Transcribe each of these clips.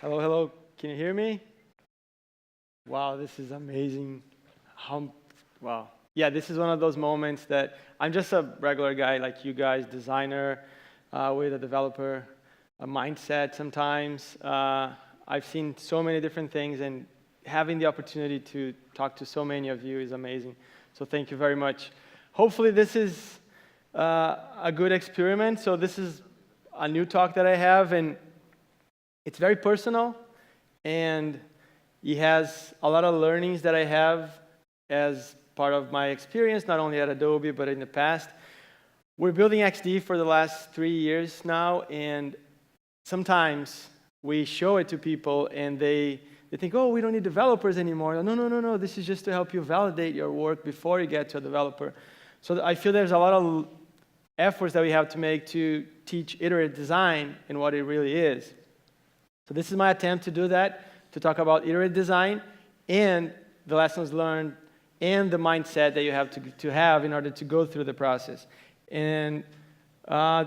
Hello, hello. Can you hear me? Wow, this is amazing. Wow. Yeah, this is one of those moments that I'm just a regular guy like you guys, designer with a developer a mindset sometimes. I've seen so many different things, and having the opportunity to talk to so many of you is amazing. So thank you very much. Hopefully this is a good experiment. So this is a new talk that I have, and it's very personal, and it has a lot of learnings that I have as part of my experience, not only at Adobe, but in the past. We're building XD for the last 3 years now, and sometimes we show it to people, and they think, oh, we don't need developers anymore. No, no, no, no, this is just to help you validate your work before you get to a developer. So I feel there's a lot of efforts that we have to make to teach iterative design and what it really is. So this is my attempt to do that, to talk about iterative design and the lessons learned and the mindset that you have to have in order to go through the process. And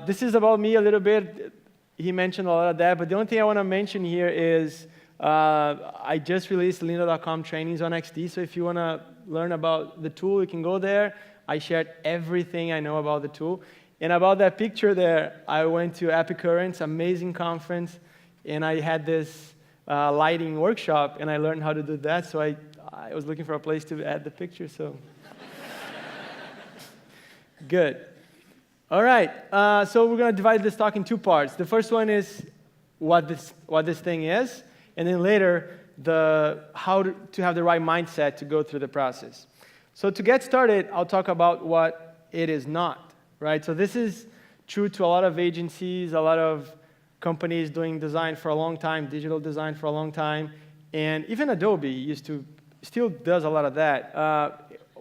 this is about me a little bit. He mentioned a lot of that, but the only thing I want to mention here is I just released Lino.com trainings on XD, so if you want to learn about the tool, you can go there. I shared everything I know about the tool. And about that picture there, I went to Epicurrents, amazing conference, and I had this lighting workshop, and I learned how to do that, so I was looking for a place to add the picture, so. Good. All right, so we're going to divide this talk in two parts. The first one is what this thing is, and then later, how to have the right mindset to go through the process. So to get started, I'll talk about what it is not, right? So this is true to a lot of agencies, a lot of companies doing design for a long time, digital design for a long time, and even Adobe still does a lot of that.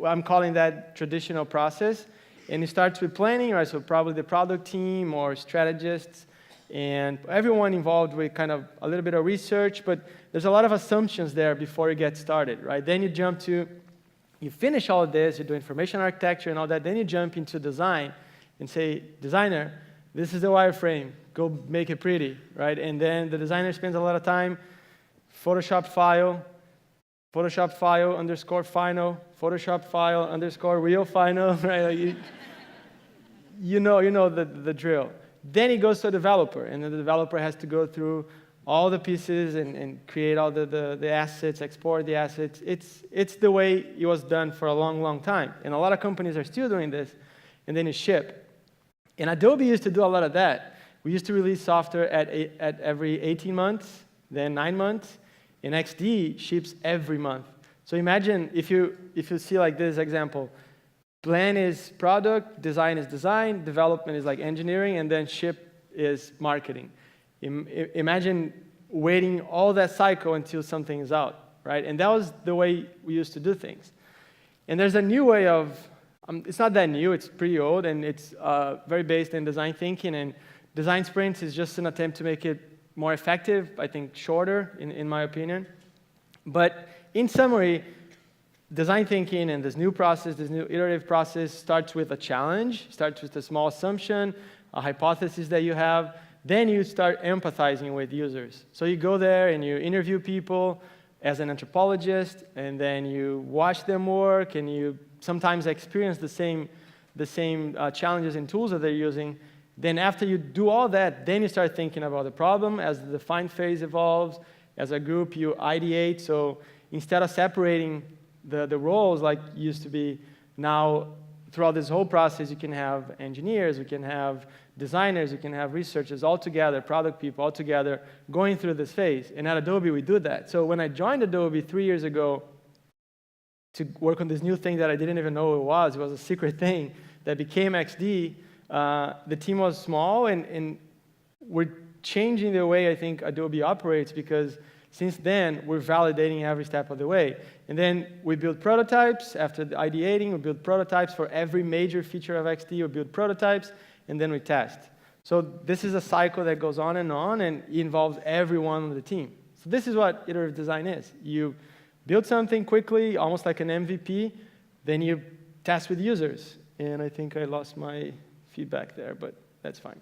I'm calling that traditional process, and it starts with planning, right? So probably the product team or strategists, and everyone involved with kind of a little bit of research, but there's a lot of assumptions there before you get started, right? Then you finish all of this, you do information architecture and all that, then you jump into design and say, designer, this is the wireframe, go make it pretty, right? And then the designer spends a lot of time, Photoshop file underscore final, Photoshop file underscore real final, right? You know the drill. Then he goes to a developer, and the developer has to go through all the pieces and create all the assets, export the assets. It's the way it was done for a long, long time. And a lot of companies are still doing this, and then you ship. And Adobe used to do a lot of that. We used to release software at every 18 months, then 9 months, and XD ships every month. So imagine if you see like this example, plan is product, design is design, development is like engineering, and then ship is marketing. Imagine waiting all that cycle until something is out, right? And that was the way we used to do things. And there's a new way of, it's not that new, it's pretty old, and it's very based in design thinking, and design sprints is just an attempt to make it more effective, I think shorter, in my opinion. But in summary, design thinking and this new process, this new iterative process starts with a challenge, starts with a small assumption, a hypothesis that you have, then you start empathizing with users. So you go there and you interview people as an anthropologist, and then you watch them work, and you sometimes experience the same challenges and tools that they're using. Then after you do all that, then you start thinking about the problem. As the define phase evolves, as a group, you ideate. So instead of separating the roles like used to be, now throughout this whole process, you can have engineers, you can have designers, you can have researchers all together, product people all together, going through this phase. And at Adobe, we do that. So when I joined Adobe 3 years ago to work on this new thing that I didn't even know it was a secret thing that became XD, the team was small, and we're changing the way I think Adobe operates, because since then, we're validating every step of the way. And then we build prototypes. After the ideating, we build prototypes for every major feature of XD. We build prototypes, and then we test. So this is a cycle that goes on, and it involves everyone on the team. So this is what iterative design is. You build something quickly, almost like an MVP, then you test with users. And I think I lost my feedback there, but that's fine.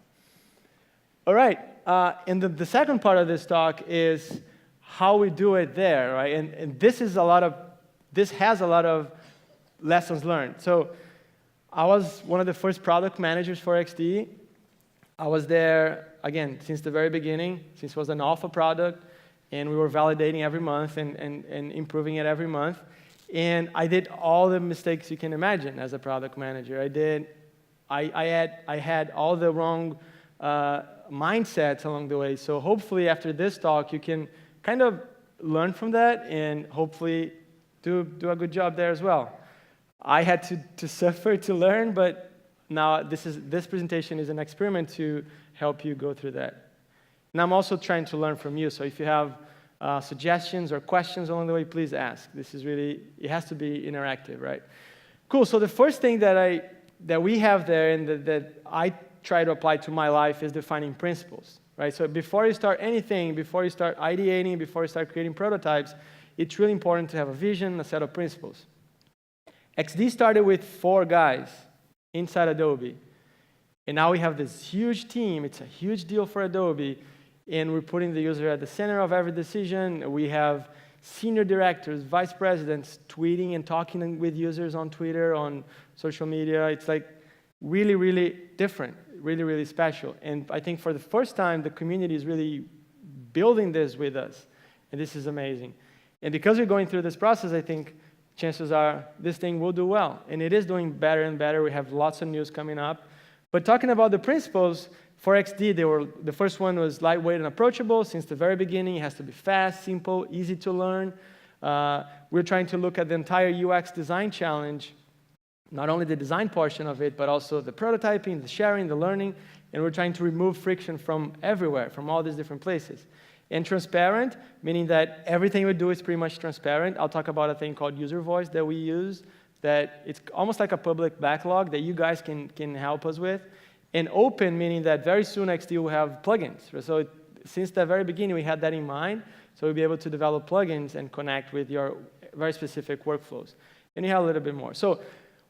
All right, and the second part of this talk is how we do it there, right? And this has a lot of lessons learned. So I was one of the first product managers for XD. I was there, again, since the very beginning, since it was an alpha product, and we were validating every month and improving it every month. And I did all the mistakes you can imagine as a product manager. I had all the wrong mindsets along the way. So hopefully after this talk, you can kind of learn from that and hopefully do a good job there as well. I had to suffer to learn, but now this presentation is an experiment to help you go through that. And I'm also trying to learn from you. So if you have suggestions or questions along the way, please ask. This is really, it has to be interactive, right? Cool, so the first thing that we have there and that I try to apply to my life is defining principles, right? So before you start anything, before you start ideating, before you start creating prototypes, it's really important to have a vision, a set of principles. XD started with 4 guys inside Adobe. And now we have this huge team. It's a huge deal for Adobe. And we're putting the user at the center of every decision. We have senior directors, vice presidents tweeting and talking with users on Twitter, on social media. It's like really, really different, really, really special. And I think for the first time, the community is really building this with us. And this is amazing. And because we're going through this process, I think chances are this thing will do well. And it is doing better and better. We have lots of news coming up. But talking about the principles, for XD, the first one was lightweight and approachable. Since the very beginning, it has to be fast, simple, easy to learn. We're trying to look at the entire UX design challenge, not only the design portion of it, but also the prototyping, the sharing, the learning. And we're trying to remove friction from everywhere, from all these different places. And transparent, meaning that everything we do is pretty much transparent. I'll talk about a thing called user voice that we use, that it's almost like a public backlog that you guys can help us with. And open, meaning that very soon XD will have plugins. So since the very beginning, we had that in mind. So we'll be able to develop plugins and connect with your very specific workflows. And you have a little bit more. So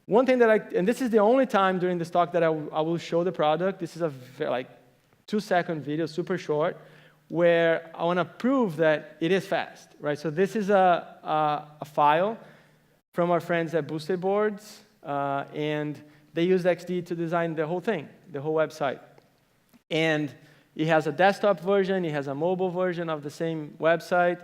one thing that and this is the only time during this talk that I will show the product. This is a 2-second video, super short, where I want to prove that it is fast, right? So this is a file from our friends at Boosted Boards, and they used XD to design the whole thing, the whole website. And it has a desktop version, it has a mobile version of the same website.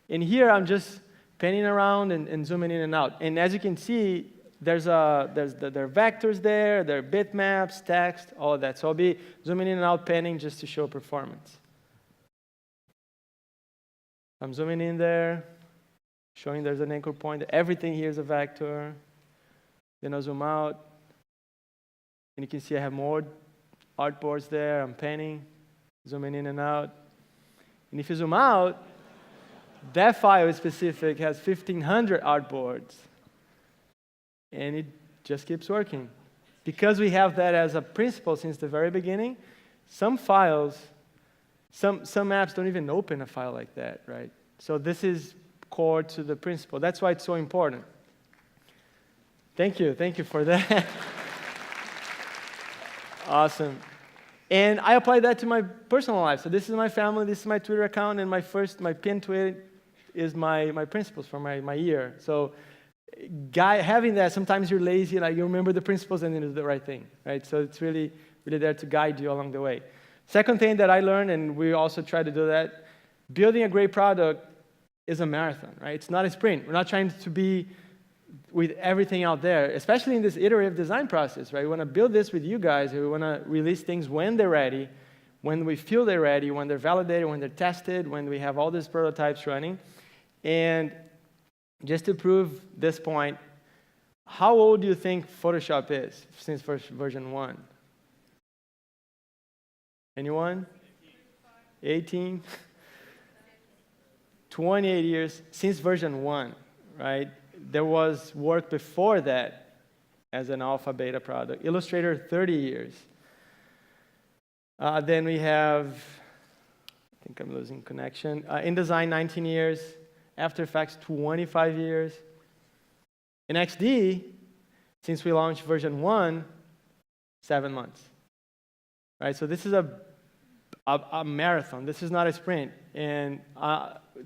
And here I'm just panning around and zooming in and out. And as you can see, there are vectors there are bitmaps, text, all of that. So I'll be zooming in and out, panning just to show performance. I'm zooming in there, showing there's an anchor point. Everything here is a vector. Then I'll zoom out. And you can see I have more artboards there. I'm panning, zooming in and out. And if you zoom out, that file specific has 1,500 artboards. And it just keeps working. Because we have that as a principle since the very beginning, some files, some apps don't even open a file like that, right? So this is core to the principle. That's why it's so important. Thank you for that. Awesome. And I applied that to my personal life. So this is my family, this is my Twitter account, and my pinned tweet is my principles for my year. So having that, sometimes you're lazy, like you remember the principles and then do the right thing, right? So it's really, really there to guide you along the way. Second thing that I learned, and we also try to do that, building a great product is a marathon, right? It's not a sprint. We're not trying to be with everything out there, especially in this iterative design process, right? We want to build this with you guys. We want to release things when they're ready, when we feel they're ready, when they're validated, when they're tested, when we have all these prototypes running. And just to prove this point, how old do you think Photoshop is since version 1? Anyone? 18? 28 years since version 1, right? There was work before that as an alpha beta product. Illustrator, 30 years. Then we have, I think I'm losing connection. InDesign, 19 years. After Effects, 25 years. In XD, since we launched version 1, 7 months. Right? So this is a marathon. This is not a sprint. And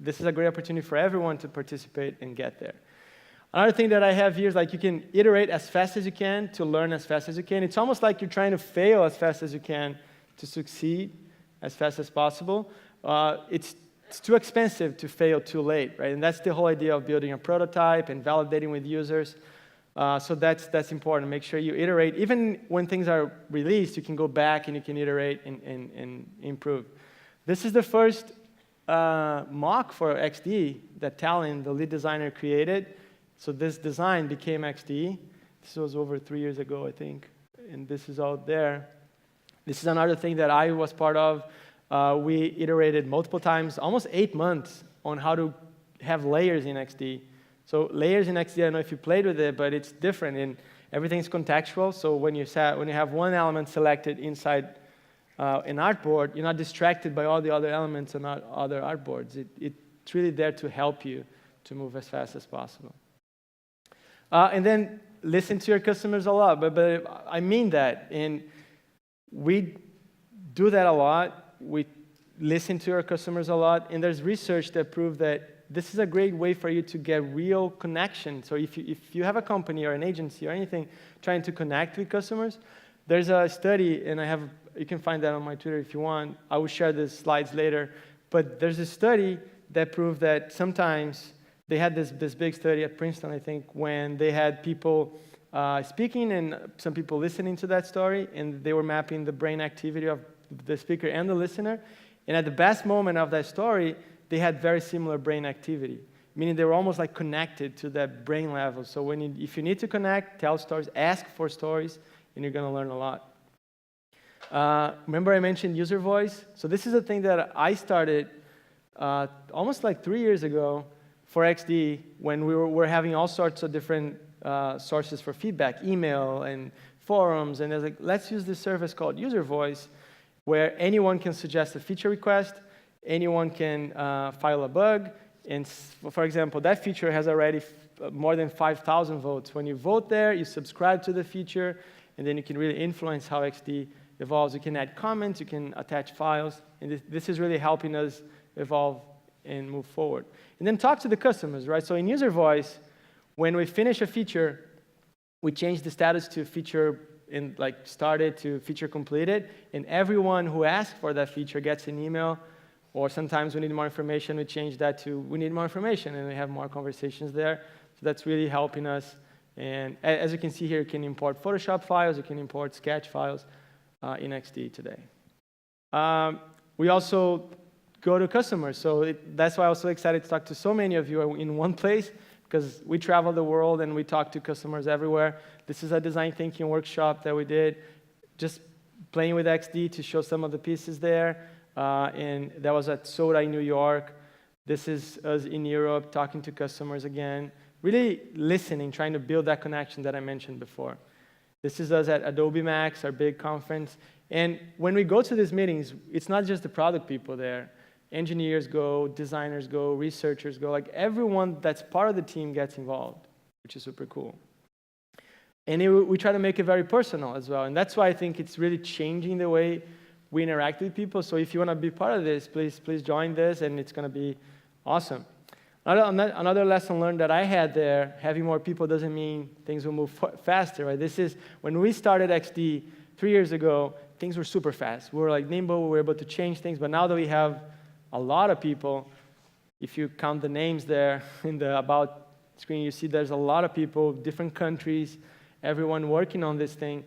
this is a great opportunity for everyone to participate and get there. Another thing that I have here is like you can iterate as fast as you can to learn as fast as you can. It's almost like you're trying to fail as fast as you can to succeed as fast as possible. It's too expensive to fail too late, right? And that's the whole idea of building a prototype and validating with users. So that's important. Make sure you iterate. Even when things are released, you can go back and you can iterate and improve. This is the first mock for XD that Talon, the lead designer, created. So this design became XD. This was over 3 years ago, I think. And this is out there. This is another thing that I was part of. We iterated multiple times, almost 8 months, on how to have layers in XD. So layers in XD, I don't know if you played with it, but it's different. And everything's contextual. So when you have one element selected inside an artboard, you're not distracted by all the other elements on other artboards. It's really there to help you to move as fast as possible. And then listen to your customers a lot. But I mean that. And we do that a lot. We listen to our customers a lot. And there's research that proves that this is a great way for you to get real connection. So if you have a company or an agency or anything trying to connect with customers, there's a study, and you can find that on my Twitter if you want. I will share the slides later. But there's a study that proved that sometimes they had this big study at Princeton, I think, when they had people speaking and some people listening to that story, and they were mapping the brain activity of the speaker and the listener. And at the best moment of that story, they had very similar brain activity, meaning they were almost like connected to that brain level. So if you need to connect, tell stories, ask for stories, and you're going to learn a lot. Remember I mentioned user voice? So this is a thing that I started almost like 3 years ago for XD when we were having all sorts of different sources for feedback, email and forums. And I was like, let's use this service called user voice, where anyone can suggest a feature request, anyone can file a bug. And for example, that feature has already more than 5,000 votes. When you vote there, you subscribe to the feature, and then you can really influence how XD evolves. You can add comments, you can attach files, and this is really helping us evolve and move forward. And then talk to the customers, right? So in user voice, when we finish a feature, we change the status to feature started to feature completed, and everyone who asked for that feature gets an email. Or sometimes we need more information, we change that to we need more information, and we have more conversations there. So that's really helping us. And as you can see here, you can import Photoshop files, you can import sketch files in XD today. We also go to customers. So that's why I was so excited to talk to so many of you in one place, because we travel the world and we talk to customers everywhere. This is a design thinking workshop that we did, just playing with XD to show some of the pieces there. And that was at Soda in New York. This is us in Europe talking to customers again, really listening, trying to build that connection that I mentioned before. This is us at Adobe Max, our big conference. And when we go to these meetings, it's not just the product people there. Engineers go, designers go, researchers go. Like everyone that's part of the team gets involved, which is super cool. And we try to make it very personal as well. And that's why I think it's really changing the way we interact with people. So if you want to be part of this, please join this, and it's going to be awesome. Another lesson learned that I had there, having more people doesn't mean things will move faster, right? This is, when we started XD 3 years ago, things were super fast. We were like nimble, we were able to change things, but now that we have a lot of people, if you count the names there in the About screen, you see there's a lot of people, different countries, everyone working on this thing.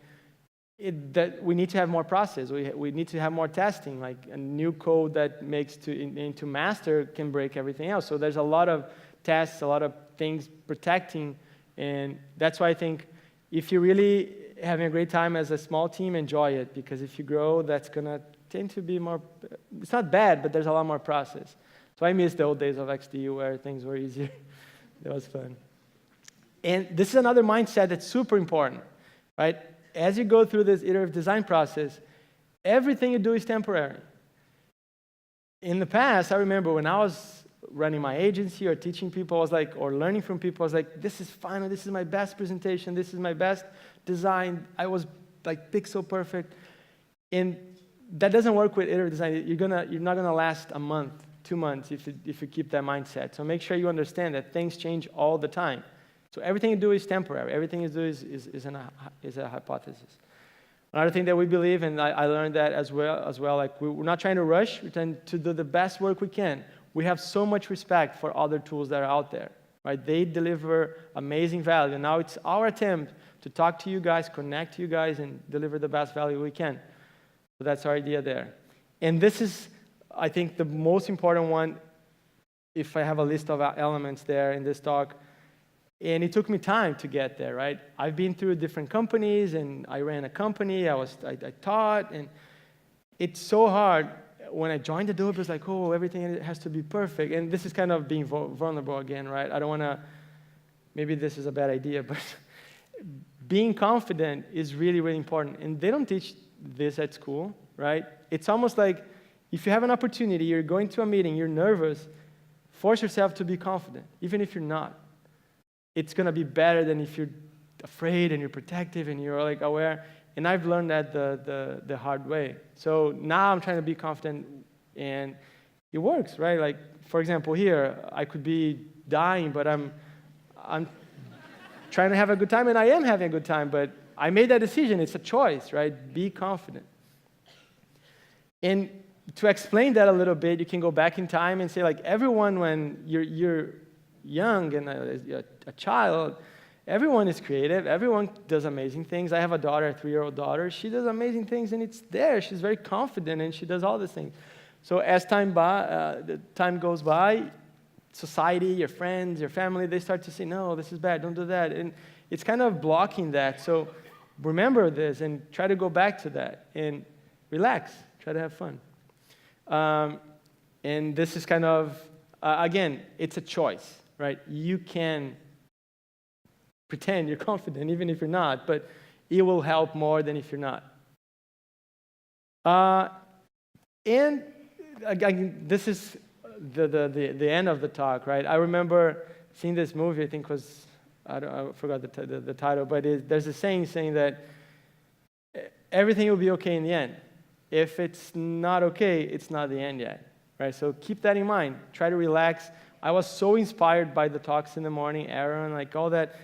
That we need to have more process. We need to have more testing. Like a new code that makes into master can break everything else. So there's a lot of tests, a lot of things protecting, and that's why I think if you're really having a great time as a small team, enjoy it, because if you grow, that's gonna tend to be more. It's not bad, but there's a lot more process. So I miss the old days of XD where things were easier. It was fun. And this is another mindset that's super important, right? As you go through this iterative design process, everything you do is temporary. In the past, I remember when I was running my agency or teaching people, I was like, or learning from people, I was like, this is final, this is my best presentation, this is my best design. I was like pixel perfect. And that doesn't work with iterative design. You're not gonna last a month, 2 months if you keep that mindset. So make sure you understand that things change all the time. So everything you do is temporary. Everything you do is a hypothesis. Another thing that we believe, and I learned that as well, like we're not trying to rush, we're trying to do the best work we can. We have so much respect for other tools that are out there, right? They deliver amazing value. And now it's our attempt to talk to you guys, connect to you guys, and deliver the best value we can. So that's our idea there. And this is, I think, the most important one, if I have a list of elements there in this talk. And it took me time to get there, right? I've been through different companies, and I ran a company, I taught, and it's so hard. When I joined Adobe, it was like, oh, everything has to be perfect. And this is kind of being vulnerable again, right? I don't want to, maybe this is a bad idea, but being confident is really, really important. And they don't teach this at school, right? It's almost like if you have an opportunity, you're going to a meeting, you're nervous, force yourself to be confident, even if you're not. It's going to be better than if you're afraid and you're protective and you're like aware. And I've learned that the hard way. So now I'm trying to be confident, and it works, right? Like, for example, here, I could be dying, but I'm trying to have a good time, and I am having a good time, but I made that decision. It's a choice, right? Be confident. And to explain that a little bit, you can go back in time and say, like, everyone, when you're young and a child, everyone is creative. Everyone does amazing things. I have a daughter, a 3-year-old daughter. She does amazing things, and it's there. She's very confident, and she does all these things. So as time goes by, society, your friends, your family, they start to say, no, this is bad, don't do that. And it's kind of blocking that. So remember this and try to go back to that and relax. Try to have fun. And this is kind of, again, it's a choice, right? You can pretend you're confident even if you're not, but it will help more than if you're not. And again, this is the end of the talk, right? I remember seeing this movie, I think was, I forgot the title, but there's a saying that everything will be okay in the end. If it's not okay, it's not the end yet, right? So keep that in mind. Try to relax. I was so inspired by the talks in the morning, Aaron, like all that.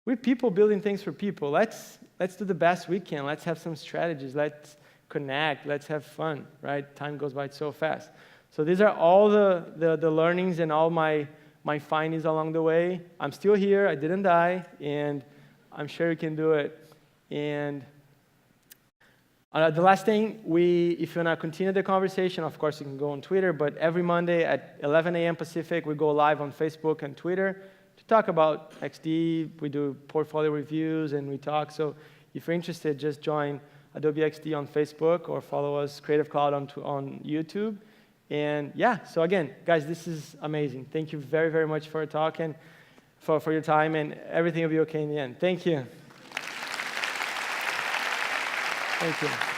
We're people building things for people. Let's do the best we can. Let's have some strategies. Let's connect. Let's have fun, right? Time goes by so fast. So these are all the learnings and all my findings along the way. I'm still here. I didn't die, and I'm sure you can do it. And the last thing, if you want to continue the conversation, of course, you can go on Twitter, but every Monday at 11 a.m. Pacific, we go live on Facebook and Twitter to talk about XD. We do portfolio reviews, and we talk. So if you're interested, just join Adobe XD on Facebook or follow us, Creative Cloud, on YouTube. And yeah, so again, guys, this is amazing. Thank you very, very much for your talk and for your time, and everything will be okay in the end. Thank you. Thank you.